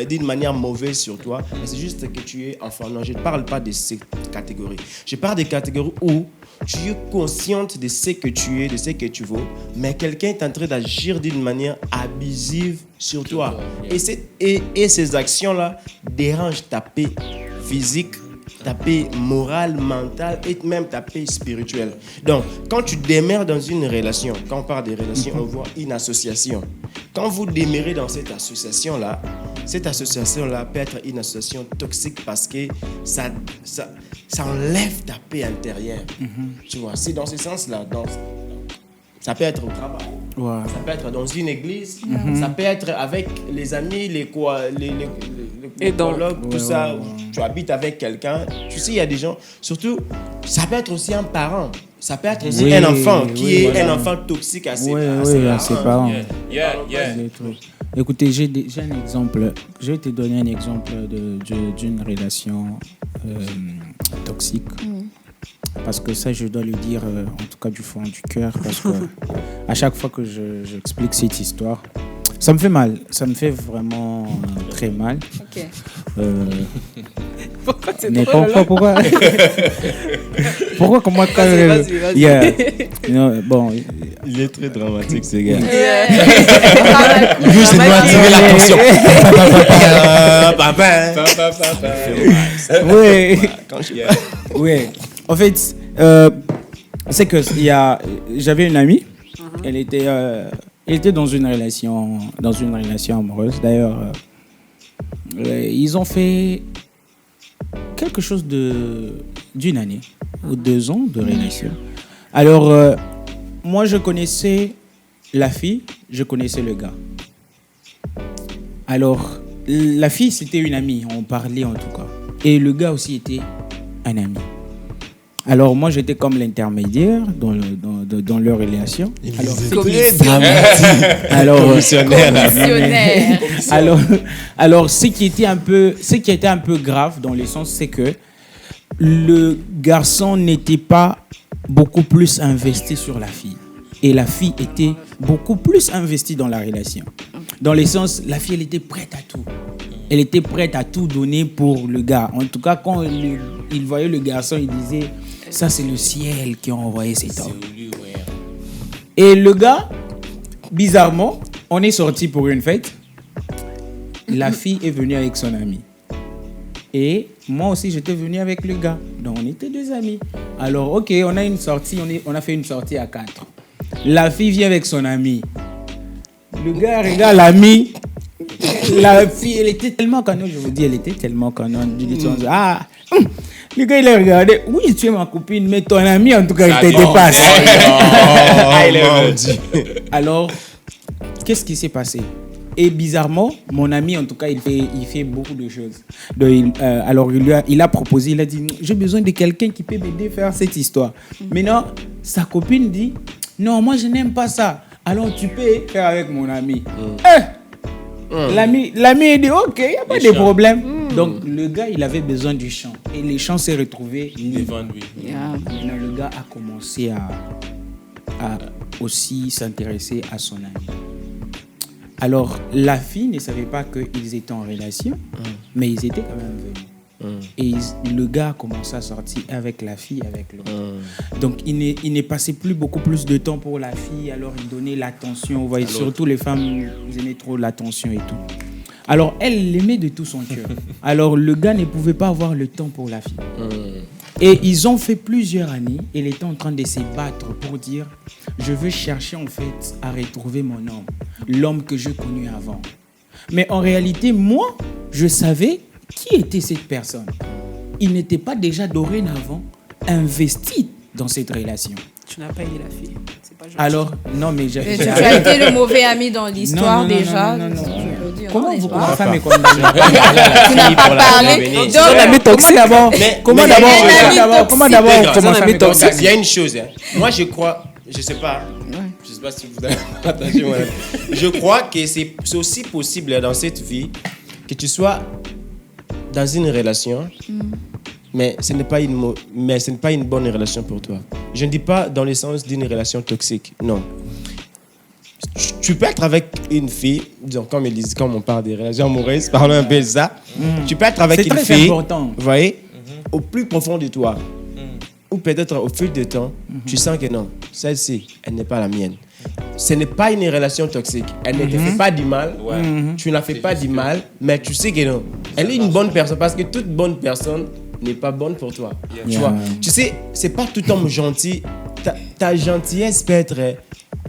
d'une manière mauvaise sur toi, mais c'est juste que tu es enfant. Non, je ne parle pas de ces catégories. Je parle des catégories où tu es consciente de ce que tu es, de ce que tu vaux, mais quelqu'un est en train d'agir d'une manière abusive sur toi. Et ces actions-là dérangent ta paix physique, ta paix morale, mentale et même ta paix spirituelle. Donc, quand tu demeures dans une relation, quand on parle de relation, on voit une association. Quand vous demeurez dans cette association-là peut être une association toxique parce que ça enlève ta paix intérieure. Tu vois, c'est dans ce sens-là. Ça peut être au travail, ça peut être dans une église, ça peut être avec les amis, les colocs, tout ça. Tu habites avec quelqu'un. Tu sais, il y a des gens, surtout, ça peut être aussi un parent. Ça peut être aussi un enfant qui est un enfant toxique à ses parents. Écoutez, j'ai un exemple. Je vais te donner un exemple d'une relation toxique. Parce que ça, je dois le dire, en tout cas du fond du cœur, parce que à chaque fois que j'explique cette histoire, ça me fait mal. Ça me fait vraiment très mal. Ok. Pourquoi c'est Mais drôle, pourquoi Pourquoi comment quand Vas-y. Yeah. Bon, Il est très dramatique, ce gars. Lui, c'est doit attirer l'attention. Oui. En fait, c'est que j'avais une amie. Elle était dans une relation amoureuse. D'ailleurs, ils ont fait quelque chose d'une année ou 2 ans de relation. Alors, moi, je connaissais la fille, je connaissais le gars. Alors, la fille, c'était une amie, on parlait en tout cas. Et le gars aussi était un ami. Alors, moi, j'étais comme l'intermédiaire dans leur relation. Alors, ce qui était un peu grave dans le sens, c'est que le garçon n'était pas beaucoup plus investi sur la fille. Et la fille était beaucoup plus investie dans la relation. Dans le sens, la fille, elle était prête à tout. Elle était prête à tout donner pour le gars. En tout cas, quand il voyait le garçon, il disait, ça c'est le ciel qui a envoyé cet homme. Et le gars, bizarrement, on est sorti pour une fête. La fille est venue avec son ami. Et moi aussi, j'étais venu avec le gars. Donc, on était 2 amis. Alors, ok, on a une sortie, on a fait une sortie à 4. La fille vient avec son ami. Le gars regarde l'ami. La fille, elle était tellement canon, je vous dis, elle était tellement canon. Le gars, il a regardé. Oui, tu es ma copine, mais ton ami, en tout cas, il te dépasse. Alors, qu'est-ce qui s'est passé? Et bizarrement, mon ami, en tout cas, il fait beaucoup de choses. Donc, alors, il a proposé, il a dit, j'ai besoin de quelqu'un qui peut m'aider à faire cette histoire. Maintenant, sa copine dit, non, moi, je n'aime pas ça. Alors, tu peux faire avec mon ami. L'ami, il dit, ok, il n'y a pas de problème. Donc, le gars, il avait besoin du chant. Et les chants s'est retrouvé devant lui. Maintenant, le gars a commencé à aussi s'intéresser à son ami. Alors, la fille ne savait pas qu'ils étaient en relation, mais ils étaient quand même venus. Et le gars a commencé à sortir avec la fille, avec l'autre. Donc, il ne passait plus beaucoup plus de temps pour la fille, alors il donnait l'attention. Vous voyez, surtout les femmes, ils aimaient trop l'attention et tout. Alors, elle l'aimait de tout son cœur. Alors, le gars ne pouvait pas avoir le temps pour la fille. Et ils ont fait plusieurs années. Il était en train de se battre pour dire, je veux chercher en fait à retrouver mon homme, l'homme que j'ai connu avant. Mais en réalité, moi, je savais qui était cette personne. Il n'était pas déjà dorénavant investi dans cette relation. Tu n'as pas aidé la fille. C'est pas gentil. Alors, non, mais tu as été le mauvais ami dans l'histoire déjà. Non. Dire, comment non, vous pas. femme est condamnée? Tu n'as pas parlé. Comment d'abord on commence à toxique? Il y a une chose. Moi, je crois, je sais pas si vous avez partagé moi. Je crois que c'est aussi possible dans cette vie que tu sois dans une relation, mais ce n'est pas une bonne relation pour toi. Je ne dis pas dans le sens d'une relation toxique, non. tu peux être avec une fille, disons, comme on parle des relations amoureuses, parlons un peu de ça. Tu peux être avec une fille, c'est très important. vous voyez, au plus profond de toi, ou peut-être au fil du temps, tu sens que non, celle-ci, elle n'est pas la mienne. Ce n'est pas une relation toxique. Elle ne te fait pas du mal. Tu n'as fait pas du mal, mais tu sais que non. Elle est une bonne personne parce que toute bonne personne n'est pas bonne pour toi. Tu vois. Tu sais, c'est pas tout homme gentil. Ta gentillesse peut être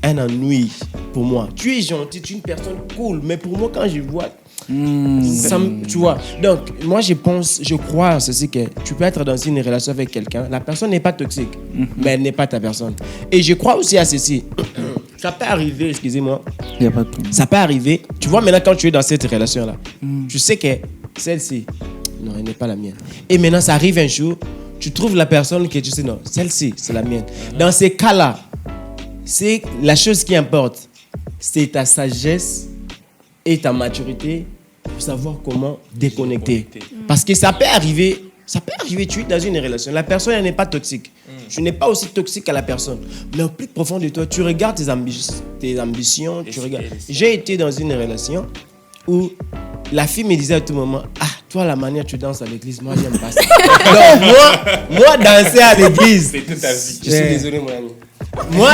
un ennui pour moi. Tu es gentil, tu es une personne cool, mais pour moi, quand je vois, tu vois. Donc, moi, je crois à ceci que tu peux être dans une relation avec quelqu'un. La personne n'est pas toxique, mais elle n'est pas ta personne. Et je crois aussi à ceci. Ça peut arriver, excusez-moi. Il n'y a pas de problème. Ça peut arriver. Tu vois, maintenant, quand tu es dans cette relation-là, tu sais que celle-ci, non, elle n'est pas la mienne. Et maintenant, ça arrive un jour, tu trouves la personne que tu sais, non, celle-ci, c'est la mienne. Dans ces cas-là, c'est la chose qui importe, c'est ta sagesse et ta maturité pour savoir comment déconnecter. Parce que ça peut arriver, tu es dans une relation, la personne, elle n'est pas toxique. Tu n'es pas aussi toxique à la personne. Mais au plus profond de toi, tu regardes tes ambitions, tu regardes. J'ai été dans une relation où la fille me disait à tout moment, ah, toi, la manière tu danses à l'église, moi, j'aime pas ça. Donc, moi, danser à l'église, c'est toute ta vie. Je suis désolé, mon ami. Moi,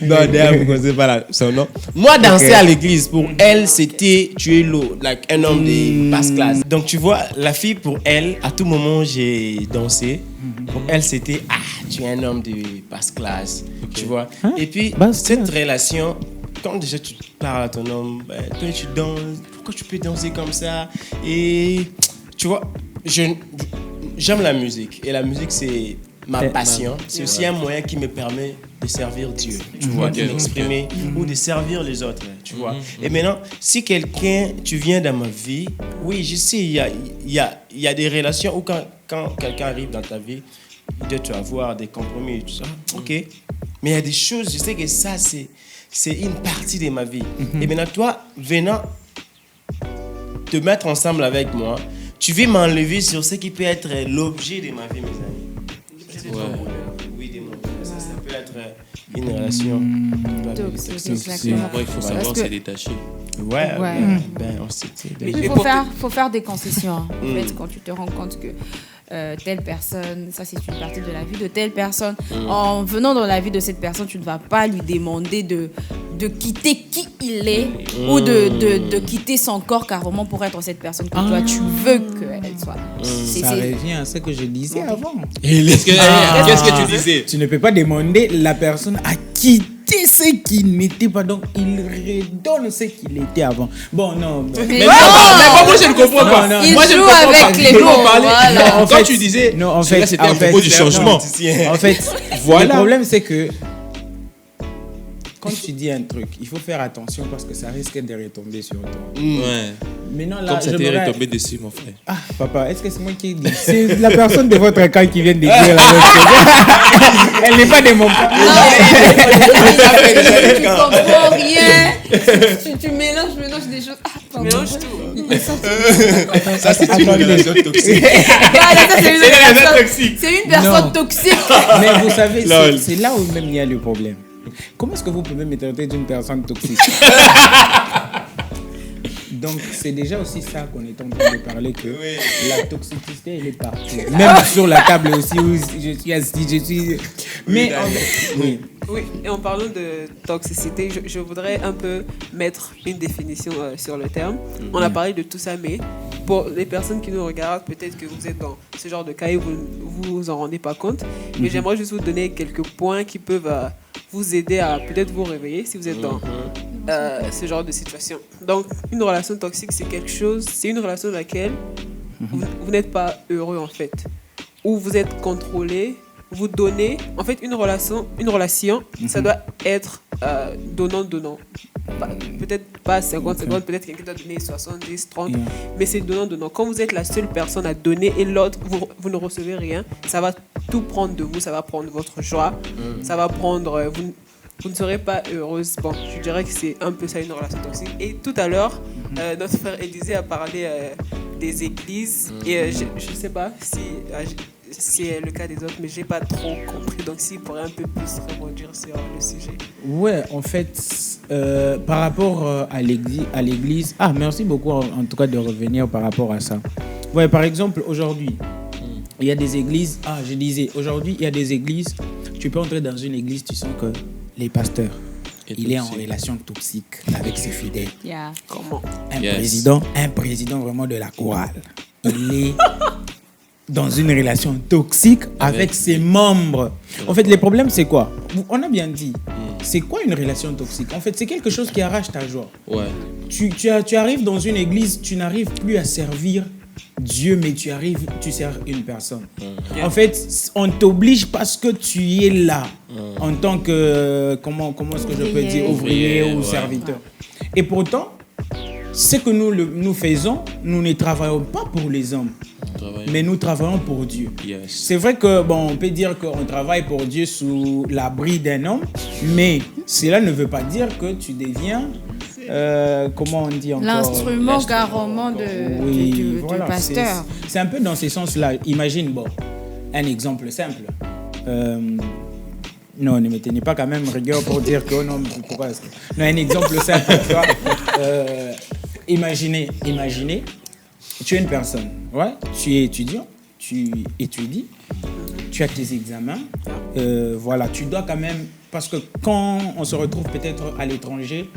non, d'ailleurs, vous ne connaissez pas son nom. Moi, danser à l'église, pour elle, c'était tu es lourd, like un homme de basse classe. Donc, tu vois, la fille, pour elle, à tout moment, j'ai dansé. Pour elle, c'était tu es un homme de basse classe. Tu vois. Et puis, cette relation, quand déjà tu parles à ton homme, toi, tu danses, pourquoi tu peux danser comme ça? Et tu vois, j'aime la musique. Et la musique, c'est ma passion. C'est aussi un moyen qui me permet de servir Dieu, tu vois, de m'exprimer ou de servir les autres, tu vois. Et maintenant, si tu viens dans ma vie, oui, je sais, il y a des relations où quand quelqu'un arrive dans ta vie, il doit avoir des compromis et tout ça. Ok. Mais il y a des choses, je sais que ça, c'est une partie de ma vie. Et maintenant, toi, venant te mettre ensemble avec moi, tu veux m'enlever sur ce qui peut être l'objet de ma vie, mes amis. Oui, des mots. Ça peut être une relation toxique. Il faut savoir se détacher. Ouais. On s'est dit. Il faut faire des concessions. En fait, quand tu te rends compte que telle personne, ça c'est une partie de la vie de telle personne. En venant dans la vie de cette personne, tu ne vas pas lui demander de quitter qui il est ou de quitter son corps carrément pour être cette personne que toi tu veux qu'elle soit. Ça revient à ce que je disais avant. Qu'est-ce que tu disais? Tu ne peux pas demander la personne à quitter ce qu'il n'était pas, donc il redonne ce qu'il était avant. Bon, non. Mais moi je ne comprends pas. Il moi je joue ne comprends avec pas. les mots. Voilà. Quand tu disais, cela c'était à propos du changement. En fait, le problème c'est que quand tu dis un truc, il faut faire attention parce que ça risque de retomber sur toi. Ouais. Maintenant, là, comme ça t'est retombé dessus, mon frère. Ah, papa, est-ce que c'est moi qui ai dit? C'est la personne de votre camp qui vient de dire la même chose. Elle n'est pas de mon camp. Tu comprends rien. Tu mélanges des choses. Tu mélanges tout. Ça, c'est une relation toxique. C'est une personne toxique. Mais vous savez, c'est là où même il y a le problème. Comment est-ce que vous pouvez me traiter d'une personne toxique? Donc, c'est déjà aussi ça qu'on est en train de parler, que la toxicité, elle est partout. Même sur la table aussi, où je suis assis, je suis... Mais, oui, et en parlant de toxicité, je voudrais un peu mettre une définition sur le terme. On a parlé de tout ça, mais pour les personnes qui nous regardent, peut-être que vous êtes dans ce genre de cas et vous vous en rendez pas compte. Mais j'aimerais juste vous donner quelques points qui peuvent vous aider à peut-être vous réveiller si vous êtes dans ce genre de situation. Donc, une relation toxique, c'est une relation dans laquelle vous n'êtes pas heureux en fait, où vous êtes contrôlé. Vous donnez, en fait, une relation, ça doit être donnant-donnant. Peut-être pas 50-50, peut-être quelqu'un doit donner 70-30, mais c'est donnant-donnant. Quand vous êtes la seule personne à donner et l'autre, vous ne recevez rien, ça va tout prendre de vous, ça va prendre votre joie, ça va prendre... Vous ne serez pas heureuse. Bon, je dirais que c'est un peu ça une relation toxique. Et tout à l'heure, notre frère Élisée a parlé des églises. Et je ne sais pas si c'est le cas des autres, mais je n'ai pas trop compris. Donc, s'il pourrait un peu plus rebondir sur le sujet. Ouais, en fait, par rapport à l'église. Ah, merci beaucoup en tout cas de revenir par rapport à ça. Ouais, par exemple, aujourd'hui, il y a des églises. Ah, je disais, aujourd'hui, il y a des églises. Tu peux entrer dans une église, tu sens que les pasteurs, il est en relation toxique avec ses fidèles. Yeah. Comment? Un président vraiment de la chorale. Il est dans une relation toxique avec ses membres. En fait, le problème, c'est quoi? On a bien dit. C'est quoi une relation toxique? En fait, c'est quelque chose qui arrache ta joie. Ouais. Tu arrives dans une église, tu n'arrives plus à servir Dieu, mais tu sers une personne. En fait, on t'oblige parce que tu es là en tant que, comment est-ce que je peux dire, ouvrier ou serviteur. Et pourtant, ce que nous faisons, nous ne travaillons pas pour les hommes, mais nous travaillons pour Dieu. Yes. C'est vrai que on peut dire qu'on travaille pour Dieu sous l'abri d'un homme, mais cela ne veut pas dire que tu deviens, comment on dit encore, l'instrument carrément du pasteur. C'est un peu dans ce sens-là. Imagine, un exemple simple. Non, ne me tenez pas quand même rigueur pour dire que non, pourquoi est-ce que... Non, un exemple simple, tu vois. Imaginez, tu es une personne, ouais, tu es étudiant, tu étudies, tu as tes examens, voilà, tu dois quand même, parce que quand on se retrouve peut-être à l'étranger,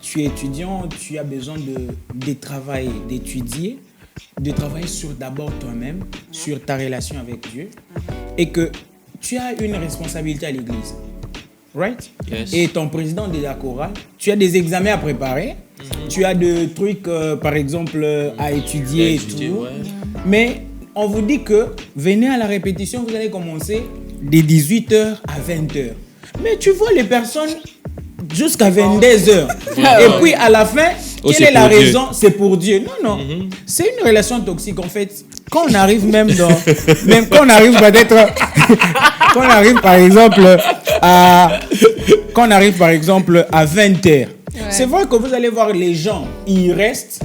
tu es étudiant, tu as besoin de travailler, d'étudier, de travailler sur d'abord toi-même, sur ta relation avec Dieu, et que tu as une responsabilité à l'église. Right? Yes. Et ton président de la chorale, tu as des examens à préparer, tu as des trucs, par exemple, à étudier et tout. Ouais. Mais on vous dit que venez à la répétition, vous allez commencer de 18h à 20h. Mais tu vois les personnes jusqu'à 22h. Et puis à la fin, quelle est la raison? C'est pour Dieu. Non. C'est une relation toxique en fait. Quand on arrive même quand on arrive peut-être... Quand on arrive par exemple à 20h, c'est vrai que vous allez voir les gens, ils restent,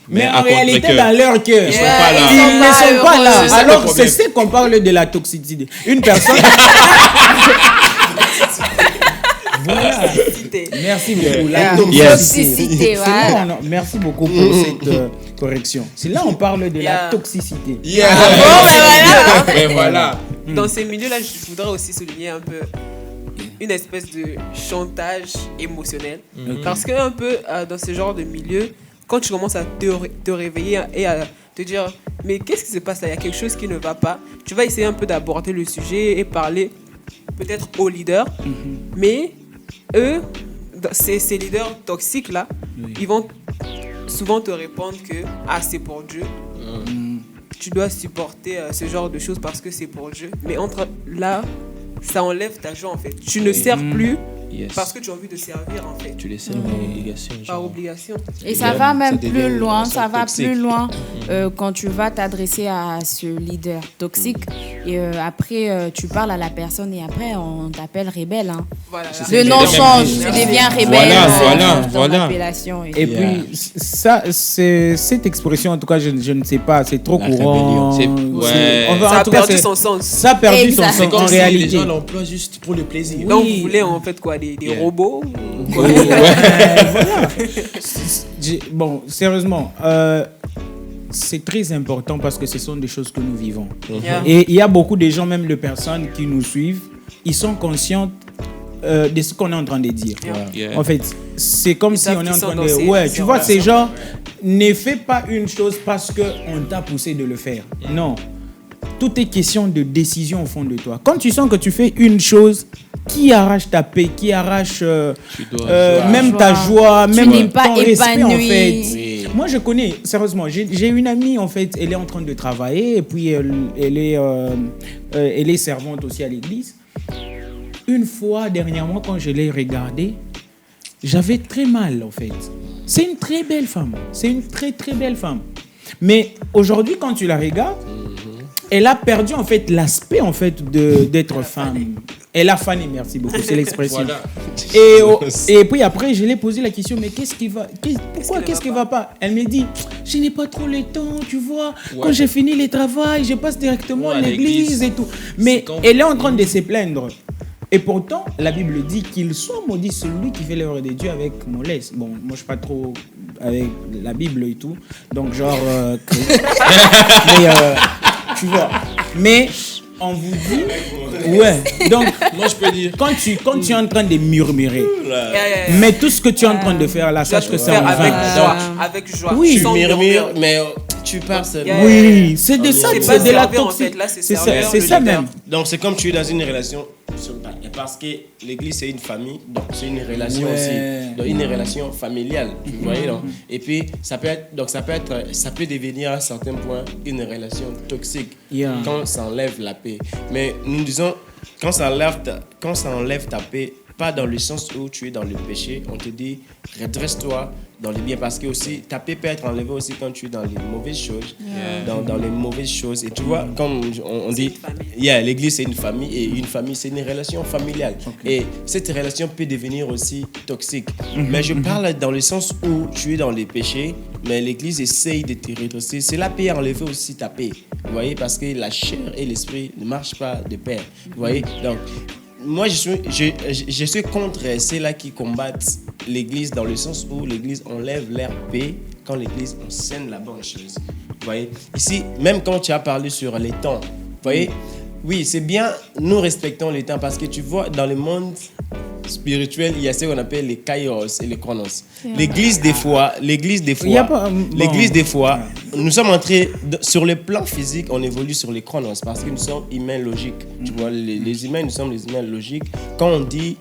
mais en réalité dans leur cœur, ils ne sont pas là. Alors c'est ce qu'on parle de la toxicité. Une personne... Voilà. Merci beaucoup. La toxicité. Voilà. Non, merci beaucoup pour cette correction. C'est là on parle de la toxicité. Voilà. Dans ces milieux-là, je voudrais aussi souligner un peu une espèce de chantage émotionnel. Parce que un peu dans ce genre de milieu, quand tu commences à te réveiller et à te dire mais qu'est-ce qui se passe là, il y a quelque chose qui ne va pas, tu vas essayer un peu d'aborder le sujet et parler peut-être aux leaders, mais eux, ces leaders toxiques là, ils vont souvent te répondre que c'est pour Dieu. Tu dois supporter ce genre de choses parce que c'est pour Dieu. Mais entre là, ça enlève ta joie en fait. Tu ne sers plus parce que tu as envie de servir en fait. Tu les sers par obligation. Par obligation. Et ça va même plus loin. Ça va plus loin quand tu vas t'adresser à ce leader toxique. Et après, tu parles à la personne et après, on t'appelle rebelle. Hein. Voilà. Le nom change. Tu deviens rebelle. Voilà. Et puis, ça, c'est cette expression, en tout cas, je ne sais pas, c'est trop courant. Ça a perdu son sens. Ça a perdu son sens en réalité. Les gens l'emploient juste pour le plaisir. Oui. Donc, vous voulez en fait quoi, des robots Voilà. Bon, sérieusement, c'est très important parce que ce sont des choses que nous vivons. Et il y a beaucoup de gens, même de personnes qui nous suivent, ils sont conscients de ce qu'on est en train de dire. En fait, c'est comme si on est en train de... Ouais, tu vois, ces gens, ne fais pas une chose parce qu'on t'a poussé de le faire. Non. Tout est question de décision au fond de toi. Quand tu sens que tu fais une chose qui arrache ta paix, qui arrache même ta joie, même ton respect en fait. Oui. Moi je connais, sérieusement, j'ai une amie en fait, elle est en train de travailler et puis elle est servante aussi à l'église. Une fois dernièrement quand je l'ai regardée, j'avais très mal en fait. C'est une très belle femme, c'est une très très belle femme. Mais aujourd'hui quand tu la regardes, elle a perdu en fait l'aspect en fait d'être femme. Elle a fané, merci beaucoup, c'est l'expression. Voilà. Et puis après, je lui ai posé la question, mais qu'est-ce qui va pas? Elle me dit, je n'ai pas trop le temps, tu vois. Ouais. Quand j'ai fini les travaux, je passe directement à l'église et tout. Mais elle est en train de se plaindre. Et pourtant, la Bible dit qu'il soit maudit celui qui fait l'œuvre de Dieu avec mollesse. Bon, moi, je suis pas trop avec la Bible et tout. Donc, genre... mais, tu vois. Mais... On vous dit, ouais. Donc, Moi, je peux dire. quand tu es en train de murmurer, mais tout ce que tu es en train de faire là, sache que c'est en avec vain. joie. Avec joie. Oui. Tu Sans murmures, mais tu parles seulement. Oui, c'est de ça, C'est c'est pas de la serveur, en toxique. fait. Là, c'est C'est ça, serveur, c'est le ça leader. même. Donc c'est comme tu es dans une relation parce que l'église c'est une famille, donc c'est une relation Ouais. aussi, donc une relation familiale, vous voyez donc. Et puis ça peut devenir à un certain point une relation toxique Yeah. quand ça enlève la paix. Mais nous disons quand ça enlève ta paix, pas dans le sens où tu es dans le péché, on te dit redresse-toi dans le bien, parce que aussi ta paix peut être enlevée aussi quand tu es dans les mauvaises choses, dans les mauvaises choses. Et tu vois, comme on dit, l'église c'est une famille, et une famille c'est une relation familiale. Et cette relation peut devenir aussi toxique. Mais je parle dans le sens où tu es dans les péchés, mais l'église essaye de te redresser. Cela peut enlever aussi ta paix, vous voyez, parce que la chair et l'esprit ne marchent pas de pair, vous voyez. Donc moi, je suis contre ceux-là qui combattent l'église dans le sens où l'église enlève leur paix quand l'église enseigne la bonne chose. Vous voyez, ici, même quand tu as parlé sur les temps, vous voyez, oui, c'est bien, nous respectons les temps parce que tu vois, dans le monde spirituel, il y a ce qu'on appelle les kairos et les chronos. L'église, des fois, nous sommes entrés sur le plan physique, on évolue sur les chronos parce que nous sommes humains logiques. Tu vois, les humains, nous sommes les humains logiques. Quand on dit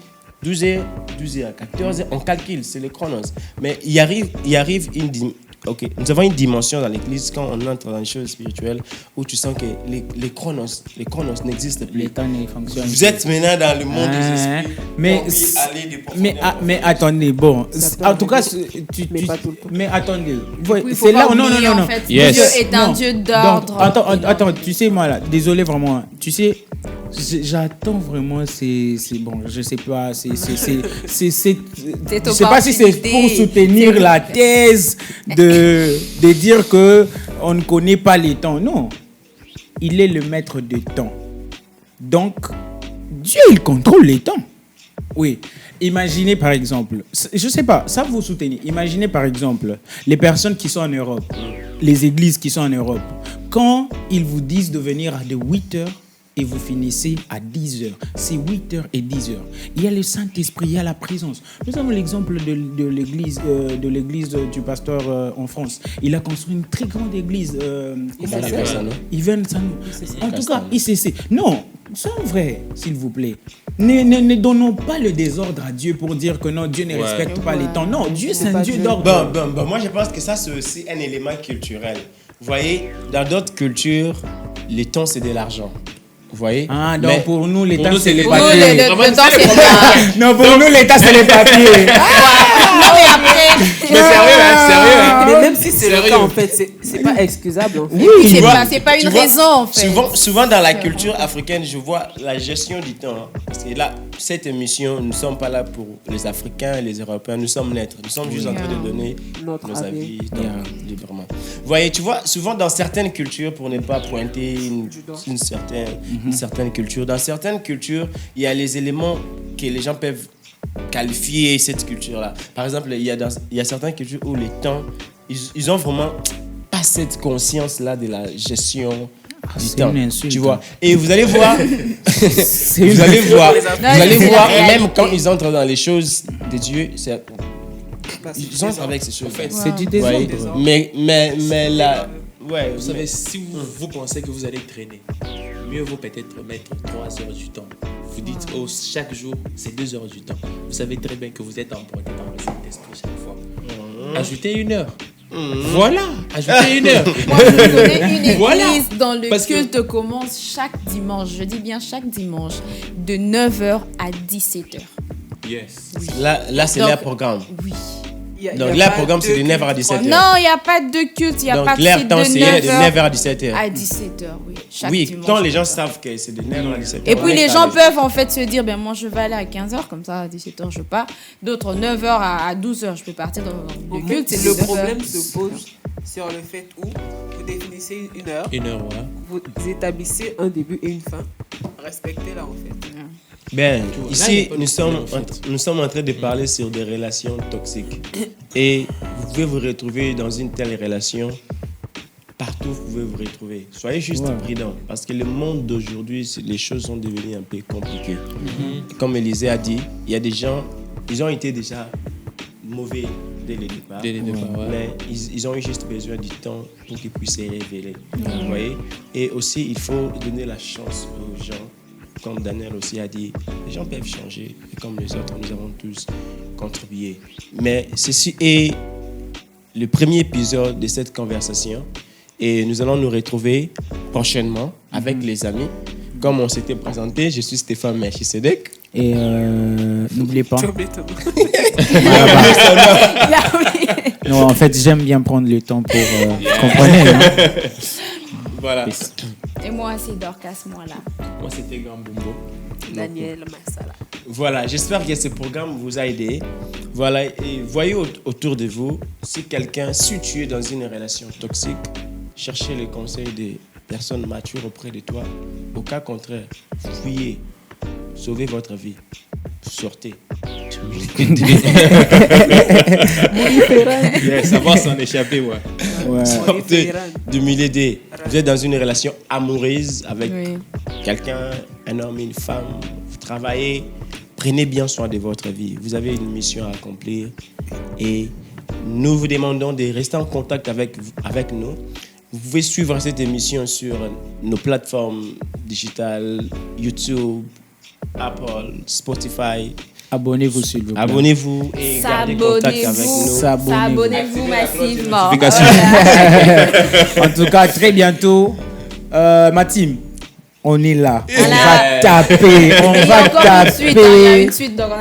12h, 14h, on calcule, c'est les chronos. Mais il arrive Ok, nous avons une dimension dans l'église quand on entre dans les choses spirituelles où tu sens que les chronos n'existent plus. Les temps ne fonctionnent Vous êtes maintenant dans le monde des esprits. Mais attendez, bon, en tout cas, mais attendez, c'est là, non. En fait, Dieu est un Dieu d'ordre. Attends, tu sais, moi là, désolé vraiment, tu sais, j'attends vraiment, c'est bon, je sais pas, je sais pas si c'est pour soutenir la thèse de dire que on ne connaît pas les temps. Non, il est le maître de temps. Donc, Dieu, il contrôle les temps. Oui. Imaginez par exemple, je sais pas, ça vous soutenez. Imaginez par exemple les personnes qui sont en Europe, les églises qui sont en Europe, quand ils vous disent de venir de 8h et vous finissez à 10h. C'est 8h et 10h. Il y a le Saint-Esprit, il y a la présence. Nous avons l'exemple de l'église du pasteur en France. Il a construit une très grande église. Yvan Sanou. En tout cas, ICC. Non, soyons vrais, s'il vous plaît. Ne donnons pas le désordre à Dieu pour dire que non, Dieu ne respecte pas les temps. Non, Dieu, c'est un Dieu d'ordre. Bon, moi, je pense que ça, c'est aussi un élément culturel. Vous voyez, dans d'autres cultures, les temps, c'est de l'argent. Vous voyez? Ah, donc pour nous, l'État, nous, c'est c'est les les papiers. Non, Non, pour nous, l'État, c'est les papiers. Mais sérieux. Mais même si c'est le cas, en fait, c'est pas excusable. En fait. Oui, vois, c'est pas une tu vois, raison, en fait. Souvent dans la culture africaine, je vois la gestion du temps. Hein. Parce que là, cette émission, nous ne sommes pas là pour les Africains et les Européens. Nous sommes neutres. Nous sommes juste en train de donner Notre nos avis librement. Yeah. Vous voyez, tu vois, souvent dans certaines cultures, pour ne pas pointer une certaine culture, dans certaines cultures, il y a les éléments que les gens peuvent qualifier cette culture-là. Par exemple, il y a certaines cultures où les temps, ils ont vraiment pas cette conscience-là de la gestion du temps. Une insulte. Tu vois. Et vous allez voir, vous allez voir, même quand ils entrent dans les choses de Dieu, ils entrent avec ces choses. En fait, C'est du Ouais. désordre. Mais là, ouais, Vous savez, si vous pensez que vous allez traîner, mieux vaut peut-être mettre 3 heures du temps. Vous dites, chaque jour, c'est 2 heures du temps. Vous savez très bien que vous êtes emporté par le Saint-Esprit chaque fois. Ajoutez 1 heure. Voilà, ajoutez 1 heure. Moi, je connais une église Voilà. dans le Parce que- culte commence chaque dimanche, je dis bien chaque dimanche, de 9h à 17h. Yes. là c'est Donc, leur programme. Oui. Donc, leur programme, c'est de 9h à 17h. Non, il n'y a pas de culte, il n'y a Donc, pas de leur culte temps, de c'est de 9h 9h à 17h. à 17h, oui. Chaque Oui, dimanche. quand les gens savent que c'est de 9h à 17h. Et puis les gens peuvent en fait se dire, ben moi je vais aller à 15h, comme ça à 17h je pars. D'autres 9h à 12h, je peux partir dans le culte. c'est Le 9h. problème se pose sur le fait où vous définissez 1 heure, 1 heure, ouais. vous établissez un début et une fin. Respectez-la en fait. Ben, vois, là, il y ici, a pas de nous sommes, problème, en fait. nous sommes en train de parler sur des relations toxiques. Et vous pouvez vous retrouver dans une telle relation. Partout, vous pouvez vous retrouver. Soyez juste prudents. Parce que le monde d'aujourd'hui, les choses sont devenues un peu compliquées. Comme Élisée a dit, il y a des gens, ils ont été déjà mauvais dès le départ. Mais ils ont eu juste besoin du temps pour qu'ils puissent se révéler. Vous voyez? Et aussi, il faut donner la chance aux gens. Comme Daniel aussi a dit, les gens peuvent changer. Et comme les autres, nous avons tous contribué. Mais ceci est le premier épisode de cette conversation. Et nous allons nous retrouver prochainement avec les amis. Comme on s'était présenté, je suis Stéphane Melchisedec. Et n'oubliez pas. Tu as oublié ton nom. Non, en fait, j'aime bien prendre le temps pour. Vous comprenez, hein? Voilà. Et moi, c'est Dorcas, moi là. Moi, c'était Grand Bumbo. Daniel Massala. Voilà, j'espère que ce programme vous a aidé. Voilà, et voyez autour de vous, si tu es dans une relation toxique, cherchez les conseils des personnes matures auprès de toi. Au cas contraire, fuyez, sauvez votre vie, sortez. Savoir s'en échapper, ouais. Sortez du milieu des... Vous êtes dans une relation amoureuse avec quelqu'un, un homme, une femme, vous travaillez, prenez bien soin de votre vie. Vous avez une mission à accomplir et nous vous demandons de rester en contact avec nous. Vous pouvez suivre cette émission sur nos plateformes digitales, YouTube, Apple, Spotify. Abonnez-vous, s'il vous plaît. Abonnez-vous et gardez contact avec nous. S'abonnez-vous massivement. En tout cas, très bientôt, ma team, on est là. On va taper. On va taper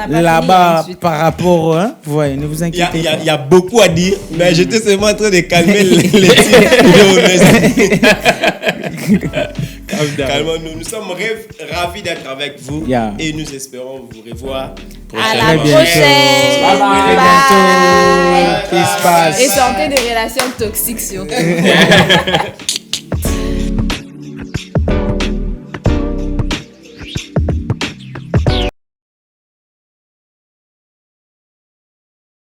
là-bas par rapport. Hein? Ouais, ne vous inquiétez pas. Il y a beaucoup à dire, mais j'étais seulement en train de calmer les Calmons-nous. Nous sommes ravis d'être avec vous et nous espérons vous revoir à la prochaine. Bye. Et sortez des relations toxiques surtout.